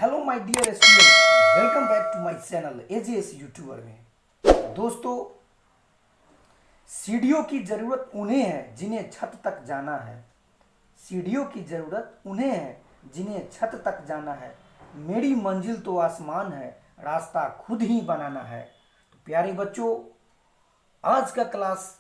Hello my dear student, welcome back to my channel AGS YouTuber में। दोस्तों, सीढ़ियों की जरूरत उन्हें है जिन्हें छत तक जाना है। सीढ़ियों की जरूरत उन्हें है जिन्हें छत तक जाना है। मेरी मंजिल तो आसमान है, रास्ता खुद ही बनाना है। तो प्यारे बच्चों, आज का क्लास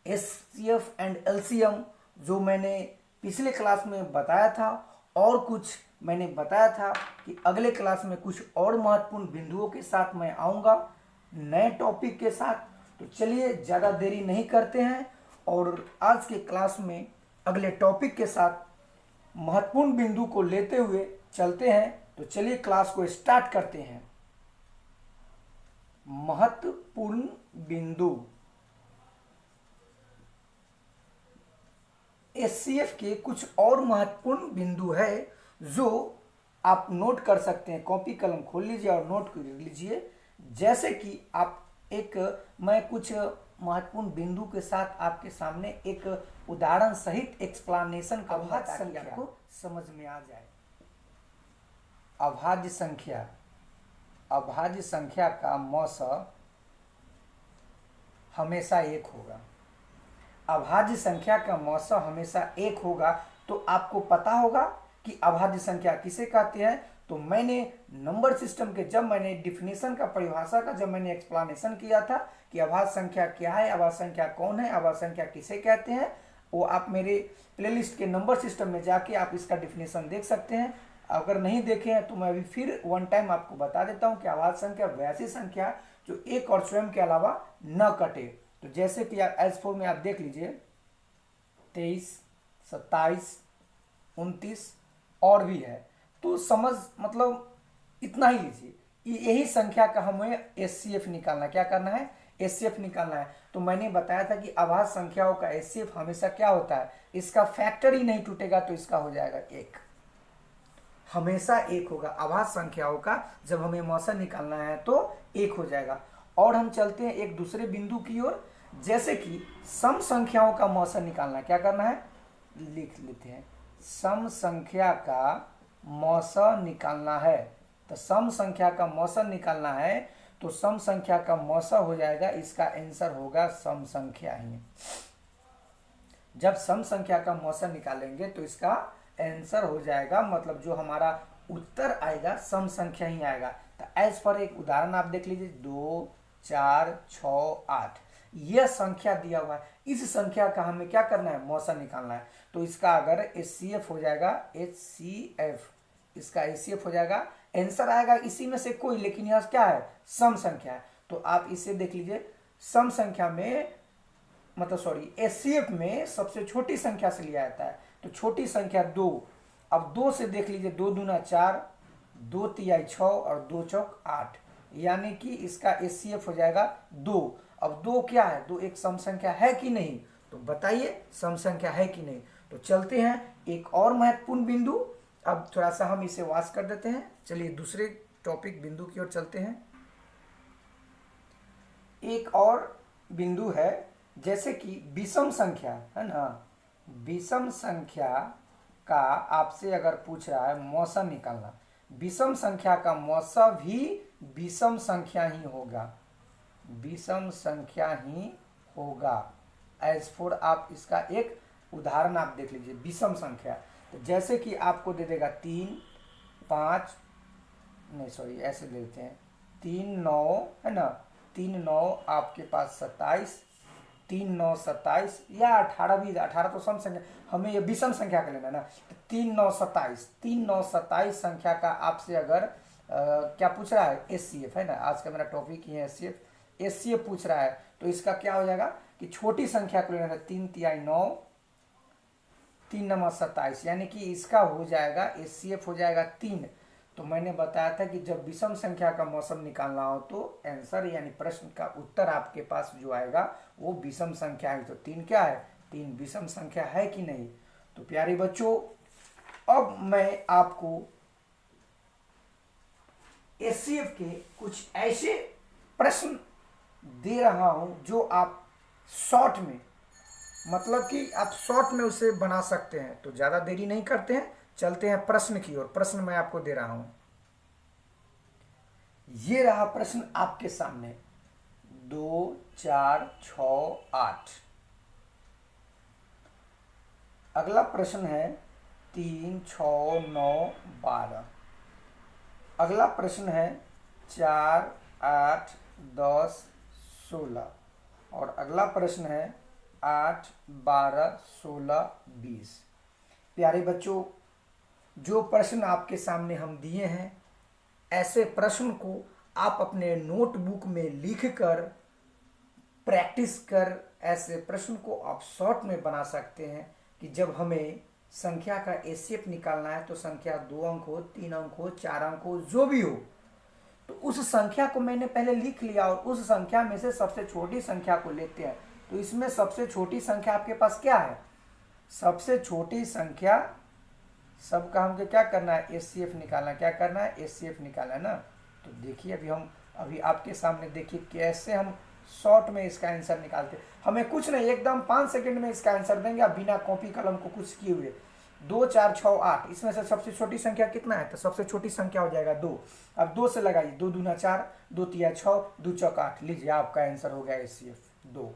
एचसीएफ एंड एलसीएम जो मैंने पिछले क्लास में बताया था, और कुछ मैंने बताया था कि अगले क्लास में कुछ और महत्वपूर्ण बिंदुओं के साथ मैं आऊँगा नए टॉपिक के साथ। तो चलिए ज़्यादा देरी नहीं करते हैं और आज के क्लास में अगले टॉपिक के साथ महत्वपूर्ण बिंदु को लेते हुए चलते हैं। तो चलिए क्लास को स्टार्ट करते हैं। महत्वपूर्ण बिंदु एचसीएफ के कुछ और महत्वपूर्ण बिंदु है जो आप नोट कर सकते हैं। कॉपी कलम खोल लीजिए और नोट कर लीजिए। जैसे कि मैं कुछ महत्वपूर्ण बिंदु के साथ आपके सामने एक उदाहरण सहित एक्सप्लेनेशन करूंगा ताकि आपको समझ में आ जाए। अभाज्य संख्या का मौसा हमेशा एक होगा। अभाज्य संख्या का मौसा हमेशा एक होगा। तो आपको पता होगा कि अभाज्य संख्या किसे कहते हैं। तो मैंने नंबर सिस्टम के जब मैंने डिफिनेशन का, परिभाषा का जब मैंने एक्सप्लेनेशन किया था कि अभाज्य संख्या क्या है, अभाज्य संख्या कौन है, अभाज्य संख्या किसे कहते हैं, वो आप मेरे प्लेलिस्ट के नंबर सिस्टम में जाके आप इसका डिफिनेशन देख सकते हैं। अगर नहीं देखे हैं तो मैं अभी फिर वन टाइम आपको बता देता हूँ कि अभाज्य संख्या वैसी संख्या जो एक और स्वयं के अलावा न कटे। तो जैसे कि आप एज4 में आप देख लीजिए 23, 27, 29 और भी है। तो मतलब इतना ही लीजिए। यही संख्या का हमें एचसीएफ निकालना है। क्या करना है? एचसीएफ निकालना है। तो मैंने बताया था कि अभाज्य संख्याओं का एचसीएफ हमेशा क्या होता है, इसका फैक्टर ही नहीं टूटेगा तो इसका हो जाएगा एक, हमेशा एक होगा। अभाज्य संख्याओं का जब हमें मौसा निकालना है तो एक हो जाएगा। और हम चलते हैं एक दूसरे बिंदु की ओर। जैसे कि सम संख्याओं का मौसा निकालना, क्या करना है लिख लेते हैं। सम संख्या का मौसा निकालना है। तो सम संख्या का मौसा निकालना है तो सम संख्या का मौसा हो जाएगा, इसका आंसर होगा सम संख्या ही। जब सम संख्या का मौसा निकालेंगे तो इसका आंसर हो जाएगा, मतलब जो हमारा उत्तर आएगा सम संख्या ही आएगा। तो एज पर एक उदाहरण आप देख लीजिए, 2, 4, 6, 8 यह संख्या दिया हुआ है। इस संख्या का हमें क्या करना है, मौसा निकालना है। तो इसका अगर एचसीएफ हो जाएगा, एचसीएफ, इसका एचसीएफ हो जाएगा, आंसर आएगा इसी में से कोई, लेकिन यह क्या है, सम संख्या है। तो आप इसे देख लीजिए, सम संख्या में एचसीएफ में सबसे छोटी संख्या से लिया जाता है। तो छोटी संख्या 2, अब 2 से देख लीजिए, 2 दूना 4, 2 तिहाई 6 और 2 चौक 8, यानी कि इसका एचसीएफ हो जाएगा 2। अब 2 क्या है, 2 एक सम संख्या है कि नहीं, तो बताइए सम संख्या है कि नहीं। तो चलते हैं एक और महत्वपूर्ण बिंदु। अब थोड़ा सा हम इसे वाश कर देते हैं। चलिए दूसरे टॉपिक बिंदु की ओर चलते हैं। एक और बिंदु है, जैसे कि विषम संख्या है ना, विषम संख्या का आपसे अगर पूछ रहा है मौसा निकालना, विषम संख्या का मौसा भी विषम संख्या ही होगा, विषम संख्या ही होगा। एज फोर आप इसका एक उदाहरण आप देख लीजिए, विषम संख्या। तो जैसे कि आपको दे देगा 3, 5, नहीं सॉरी ऐसे लेते हैं, 3, 9 है ना, 3, 9 आपके पास 27, 3, 9, 27 या 18 भी, 18 तो सम संख्या, हमें ये विषम संख्या का लेना है ना। 3, 9, 27, 3, 9, 27 संख्या का आपसे अगर क्या पूछ रहा है, एचसीएफ है ना, आज का मेरा टॉपिक ही है एचसीएफ। एचसीएफ पूछ रहा है तो इसका क्या हो जाएगा कि छोटी संख्या को लेना है, 3 तिहाई 9, 3 नंबर 27, यानी कि इसका हो जाएगा एचसीएफ हो जाएगा 3। तो मैंने बताया था कि जब विषम संख्या का मौसम निकालना हो तो आंसर यानी प्रश्न का उत्तर आपके पास जो आएगा वो विषम संख्या है। तो 3 क्या है, 3 विषम संख्या है कि नहीं। तो प्यारे बच्चों, अब मैं आपको एचसीएफ के कुछ ऐसे प्रश्न दे रहा हूं जो आप शॉर्ट में, मतलब कि आप शॉर्ट में उसे बना सकते हैं। तो ज़्यादा देरी नहीं करते हैं, चलते हैं प्रश्न की ओर। प्रश्न मैं आपको दे रहा हूं। ये रहा प्रश्न आपके सामने 2, 4, 6, 8। अगला प्रश्न है 3, 6, 9, 12। अगला प्रश्न है 4, 8, 10, 16। और अगला प्रश्न है 8, 12, 16, 20। प्यारे बच्चों, जो प्रश्न आपके सामने हम दिए हैं, ऐसे प्रश्न को आप अपने नोटबुक में लिखकर प्रैक्टिस कर ऐसे प्रश्न को आप शॉर्ट में बना सकते हैं कि जब हमें संख्या का एचसीएफ निकालना है तो संख्या 2 अंक हो, 3 अंक हो, 4 अंक हो, जो भी हो, तो उस संख्या को मैंने पहले लिख लिया और उस संख्या में से सबसे छोटी संख्या को लेते हैं। तो इसमें सबसे छोटी संख्या आपके पास क्या है? सबसे छोटी संख्या सबका हमको क्या करना है? एचसीएफ निकालना। क्या करना है? एचसीएफ निकालना है ना। तो देखिए अभी आपके सामने देखिए कैसे हम शॉर्ट में इसका आंसर निकालते हैं। हमें कुछ नहीं, एकदम 5 सेकंड में इसका आंसर देंगे आप बिना कॉपी कलम को कुछ किए हुए। 2, 4, 6, 8, इसमें से सबसे छोटी संख्या कितना है? तो सबसे छोटी संख्या हो जाएगा 2। अब 2 से लगाइए, 2 दूना 4, 2 तिया 6, 2 चौका 8। लीजिए आपका आंसर हो गया एचसीएफ 2।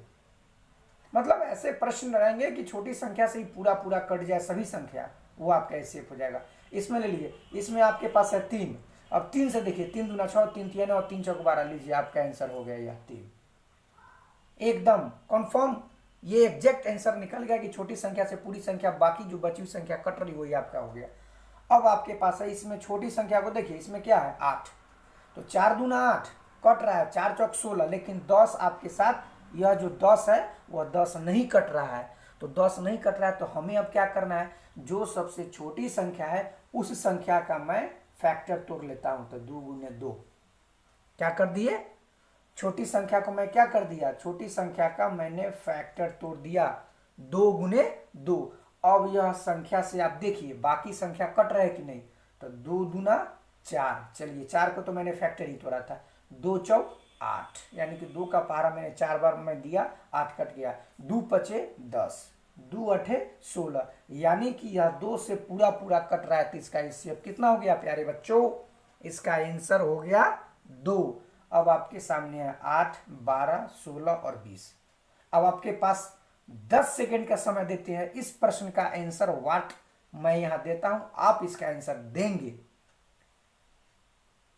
मतलब ऐसे प्रश्न रहेंगे कि छोटी संख्या से ही पूरा पूरा कट जाए सभी संख्या, वो आपका एचसीएफ हो जाएगा। इसमें ले लीजिए, इसमें आपके पास है 3। अब 3 से देखिए, 3 दूना 6, 3 तिया 9 और 3 चौक 12। लीजिए आपका आंसर हो गया यह 3। एकदम कंफर्म ये एग्जैक्ट आंसर निकल गया कि छोटी संख्या से पूरी संख्या, बाकी जो बची हुई संख्या कट रही वही आपका हो गया। अब आपके पास है इसमें छोटी संख्या को देखिए, इसमें क्या है? 8। तो 4 दूना 8 कट रहा है, 4 चौक 16, लेकिन 10 आपके साथ, यह जो 10 है वह 10 नहीं कट रहा है। तो 10 नहीं कट रहा है तो हमें अब क्या करना है? जो सबसे छोटी संख्या है उस संख्या का मैं फैक्टर तोड़ लेता हूं। तो 2 गुने 2 क्या कर दिए? छोटी संख्या को मैं क्या कर दिया? छोटी संख्या का मैंने फैक्टर तोड़ दिया, 2 गुने 2। अब यह संख्या से आप देखिए बाकी संख्या कट रहे कि नहीं। तो 2 दूना 4, चलिए 4 को तो मैंने फैक्टर ही तोड़ा था। 2 चौक 8, यानी कि 2 का पहाड़ा मैंने 4 बार मैं दिया, 8 कट गया। 2 पचे 10, 2 अठे 16, यानी कि यह 2 से पूरा पूरा कट रहा है। तो इसका एचसीएफ कितना हो गया प्यारे बच्चों? इसका आंसर हो गया 2। अब आपके सामने है 8, 12, 16 और 20। अब आपके पास 10 सेकंड का समय देते हैं इस प्रश्न का आंसर व्हाट मैं यहां देता हूं, आप इसका आंसर देंगे।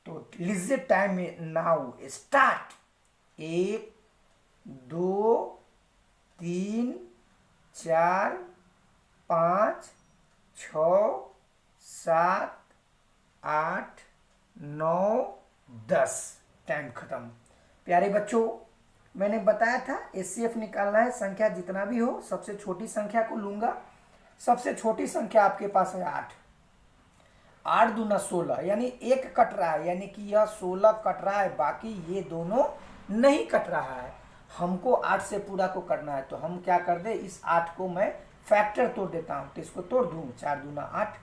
तो लीजिए टाइम नाउ स्टार्ट। 1, 2, 3, 4, 5, 6, 7, 8, 9, 10। टाइम खत्म। प्यारे बच्चों, मैंने बताया था एचसीएफ निकालना है, संख्या जितना भी हो सबसे छोटी संख्या को लूंगा। सबसे छोटी संख्या आपके पास है 8। 8 दूना 16, यानी 1 कट रहा है, यानी कि यह 16 कट रहा है, बाकी ये दोनों नहीं कट रहा है। हमको 8 से पूरा को करना है, तो हम क्या कर दे, इस 8 को मैं फैक्टर तोड़ देता हूं। तो इसको तोड़ दूं, 4 दूना 8।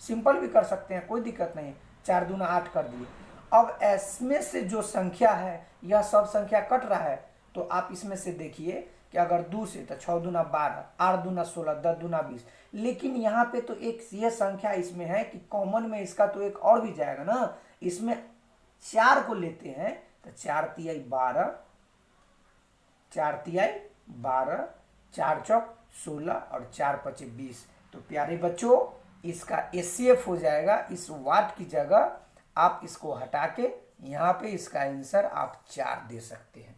सिंपल भी कर सकते हैं, कोई दिक्कत नहीं। 4 दूना 8 कर दिए। अब इसमें से जो संख्या है यह सब संख्या कट रहा है, तो आप इसमें से देखिए कि अगर 2 से तो 6 दूना 12, 8 दूना 16, 10 दूना 20। लेकिन यहाँ पे तो एक यह संख्या इसमें है कि कॉमन में इसका तो एक और भी जाएगा ना। इसमें 4 को लेते हैं तो 4 तिहाई 12, 4 तिहाई 12, 4 चौक 16 और 4 पचे 20। तो प्यारे बच्चों, इसका एचसीएफ हो जाएगा, इस वाट की जगह आप इसको हटा के यहां पे इसका आंसर आप 4 दे सकते हैं।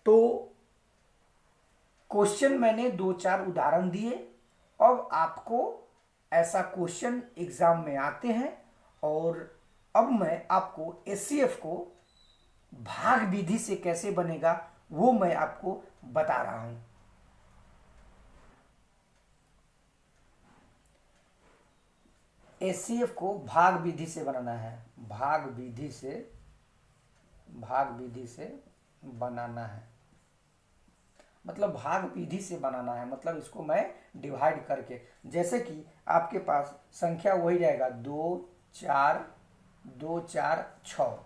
तो क्वेश्चन मैंने 2-4 उदाहरण दिए। अब आपको ऐसा क्वेश्चन एग्जाम में आते हैं, और अब मैं आपको एचसीएफ को भाग विधि से कैसे बनेगा वो मैं आपको बता रहा हूं। एचसीएफ को भाग विधि से बनाना है, भाग विधि से बनाना है, मतलब भाग विधि से बनाना है, मतलब इसको मैं डिवाइड करके, जैसे कि आपके पास संख्या वही रहेगा 2, 4, 2, 4, 6।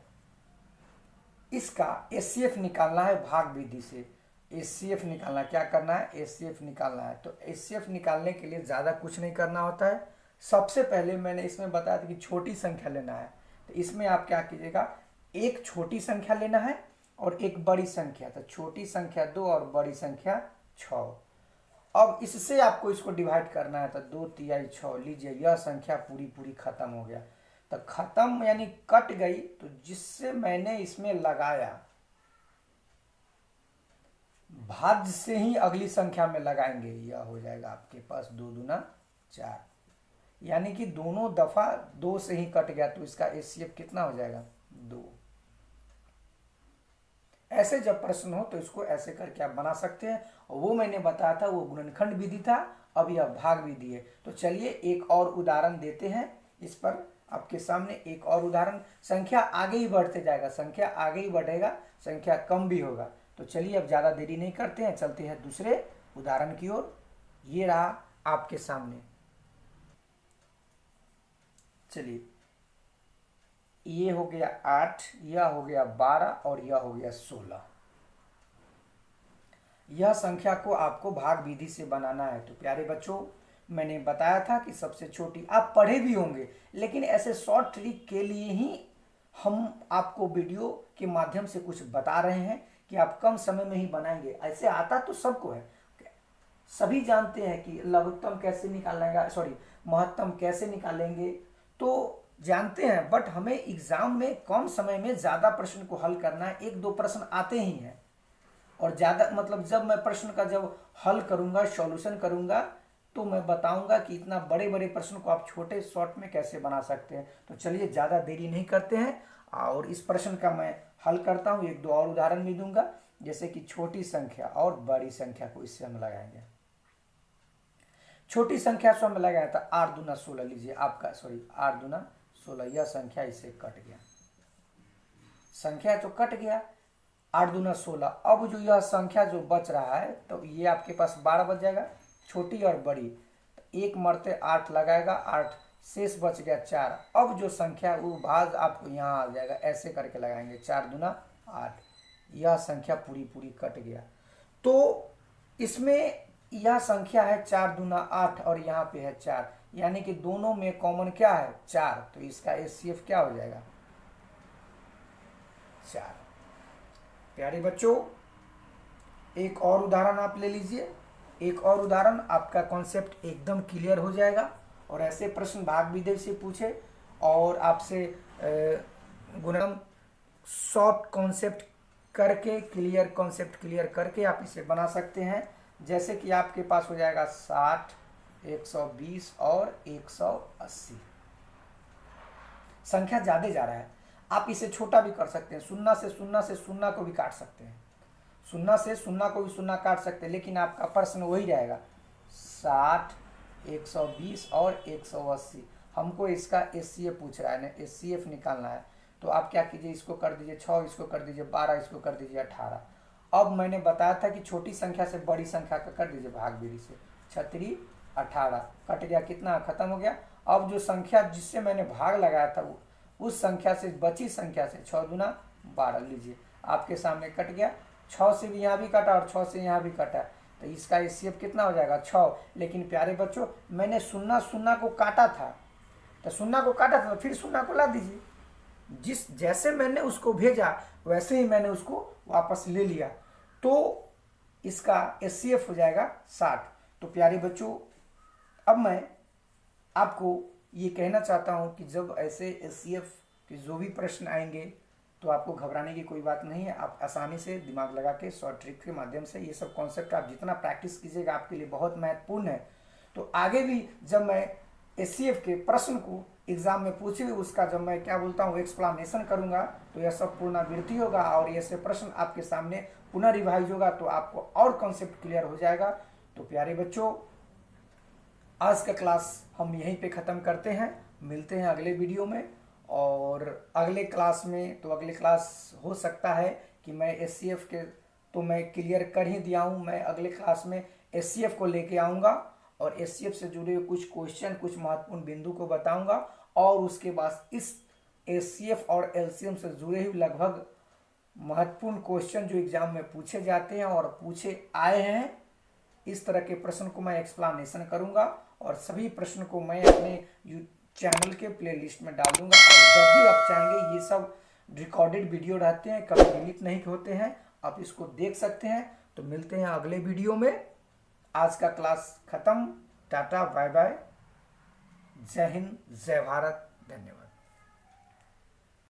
इसका एचसीएफ निकालना है भाग विधि से। एचसीएफ निकालना, क्या करना है? एचसीएफ निकालना है। तो एचसीएफ निकालने के लिए ज़्यादा कुछ नहीं करना होता है। सबसे पहले मैंने इसमें बताया था कि छोटी संख्या लेना है, तो इसमें आप क्या कीजिएगा, एक छोटी संख्या लेना है और एक बड़ी संख्या। तो छोटी संख्या 2 और बड़ी संख्या 6। अब इससे आपको इसको डिवाइड करना है। तो 2 तिहाई 6, लीजिए यह संख्या पूरी पूरी खत्म हो गया। तो खत्म यानी कट गई। तो जिससे मैंने इसमें लगाया भाज्य से ही अगली संख्या में लगाएंगे, यह हो जाएगा आपके पास 2 दूना 4, यानी कि दोनों दफा 2 से ही कट गया। तो इसका एचसीएफ कितना हो जाएगा, 2। ऐसे जब प्रश्न हो तो इसको ऐसे करके आप बना सकते हैं। और वो मैंने बताया था वो गुणनखंड विधि था, अब यह भाग विधि है। तो चलिए एक और उदाहरण देते हैं इस पर आपके सामने। एक और उदाहरण, संख्या आगे ही बढ़ते जाएगा, संख्या आगे ही बढ़ेगा, संख्या कम भी होगा। तो चलिए अब ज्यादा देरी नहीं करते हैं, चलते हैं दूसरे उदाहरण की ओर। ये रहा आपके सामने। चलिए, ये हो गया 8, यह हो गया 12 और यह हो गया 16। यह संख्या को आपको भाग विधि से बनाना है। तो प्यारे बच्चों, मैंने बताया था कि सबसे छोटी, आप पढ़े भी होंगे, लेकिन ऐसे शॉर्ट ट्रिक के लिए ही हम आपको वीडियो के माध्यम से कुछ बता रहे हैं कि आप कम समय में ही बनाएंगे। ऐसे आता तो सबको है, सभी जानते हैं कि लघुत्तम कैसे निकालेंगे, सॉरी महत्तम कैसे निकालेंगे, तो जानते हैं। बट हमें एग्जाम में कम समय में ज्यादा प्रश्न को हल करना है। 1-2 प्रश्न आते ही हैं, और ज्यादा मतलब जब मैं प्रश्न का जब हल करूंगा, सॉल्यूशन करूंगा, तो मैं बताऊंगा कि इतना बड़े बड़े प्रश्न को आप छोटे शॉर्ट में कैसे बना सकते हैं। तो चलिए ज्यादा देरी नहीं करते हैं और इस प्रश्न का मैं हल करता हूं। 1-2 और उदाहरण भी दूंगा, जैसे कि छोटी संख्या और बड़ी संख्या को इससे हम लगाएंगे। छोटी संख्या से हम लगाया था 8 दूना 16, लीजिए आपका, सॉरी 8 दूना 16, यह संख्या इससे कट गया, संख्या तो कट गया, 8 दूना 16। अब जो यह संख्या जो बच रहा है, तो ये आपके पास 12 बच जाएगा, छोटी और बड़ी। तो एक मरते 8 लगाएगा, 8 शेष बच गया 4। अब जो संख्या वो भाग आपको यहाँ आ जाएगा, ऐसे करके लगाएंगे, 4 दूना 8, यह संख्या पूरी पूरी कट गया। तो इसमें यह संख्या है 4 दूना 8 और यहाँ पे है 4, यानी कि दोनों में कॉमन क्या है, 4। तो इसका एचसीएफ क्या हो जाएगा, 4। प्यारे बच्चों, एक और उदाहरण आप ले लीजिए। एक और उदाहरण, आपका कॉन्सेप्ट एकदम क्लियर हो जाएगा। और ऐसे प्रश्न भाग विधि से पूछे और आपसे गुणनखंड शॉर्ट कॉन्सेप्ट करके, क्लियर कॉन्सेप्ट क्लियर करके आप इसे बना सकते हैं। जैसे कि आपके पास हो जाएगा 60, 120 और 180। संख्या ज्यादा जा रहा है, आप इसे छोटा भी कर सकते हैं, शून्य से शून्य को भी काट सकते हैं, शून्य से शून्य को भी शून्य काट सकते हैं, लेकिन आपका प्रश्न वही रहेगा 60, 120 और 180। हमको इसका एचसीएफ पूछ रहा है ना, एचसीएफ निकालना है। तो आप क्या कीजिए, इसको कर दीजिए 6, इसको कर दीजिए 12, इसको कर दीजिए 18। अब मैंने बताया था कि छोटी संख्या से बड़ी संख्या का कर दीजिए भाग विधि से, 36, 18 कट गया, कितना खत्म हो गया। अब जो संख्या जिससे मैंने भाग लगाया था उस संख्या से बची संख्या से 6 दूना 12, लीजिए आपके सामने कट गया। 6 से भी यहाँ भी कटा और 6 से यहाँ भी कटा, तो इसका एचसीएफ कितना हो जाएगा, 6। लेकिन प्यारे बच्चों, मैंने शून्य को काटा था, तो शून्य को काटा था, तो फिर शून्य को ला दीजिए। जैसे मैंने उसको भेजा वैसे ही मैंने उसको वापस ले लिया, तो इसका एचसीएफ हो जाएगा 60। तो प्यारे बच्चों, अब मैं आपको ये कहना चाहता हूं कि जब ऐसे एचसीएफ के जो भी प्रश्न आएंगे तो आपको घबराने की कोई बात नहीं है। आप आसानी से दिमाग लगा के शॉर्ट ट्रिक के माध्यम से ये सब कॉन्सेप्ट आप जितना प्रैक्टिस कीजिएगा आपके लिए बहुत महत्वपूर्ण है। तो आगे भी जब मैं एचसीएफ के प्रश्न को एग्जाम में पूछे हुए उसका जब मैं क्या बोलता हूँ एक्सप्लेनेशन करूंगा, तो यह सब पुनरावृत्ति होगा और ये सब प्रश्न आपके सामने पुनः रिवाइज होगा, तो आपको और कॉन्सेप्ट क्लियर हो जाएगा। तो प्यारे बच्चों, आज का क्लास हम यहीं पे ख़त्म करते हैं, मिलते हैं अगले वीडियो में। और अगले क्लास में, तो अगले क्लास हो सकता है कि मैं एचसीएफ के तो मैं क्लियर कर ही दिया हूँ, मैं अगले क्लास में एचसीएफ को लेके आऊँगा और एचसीएफ से जुड़े हुए कुछ क्वेश्चन, कुछ महत्वपूर्ण बिंदु को बताऊँगा। और उसके बाद इस एचसीएफ और एलसीएम से जुड़े हुए लगभग महत्वपूर्ण क्वेश्चन जो एग्जाम में पूछे जाते हैं और पूछे आए हैं, इस तरह के प्रश्न को मैं एक्सप्लेनेशन करूंगा। और सभी प्रश्न को मैं अपने चैनल के प्लेलिस्ट में डाल दूंगा। और जब भी आप चाहेंगे, ये सब रिकॉर्डेड वीडियो रहते हैं, कभी डिलीट नहीं होते हैं, आप इसको देख सकते हैं। तो मिलते हैं अगले वीडियो में। आज का क्लास खत्म। टाटा बाय बाय, जय हिंद, जय भारत, धन्यवाद।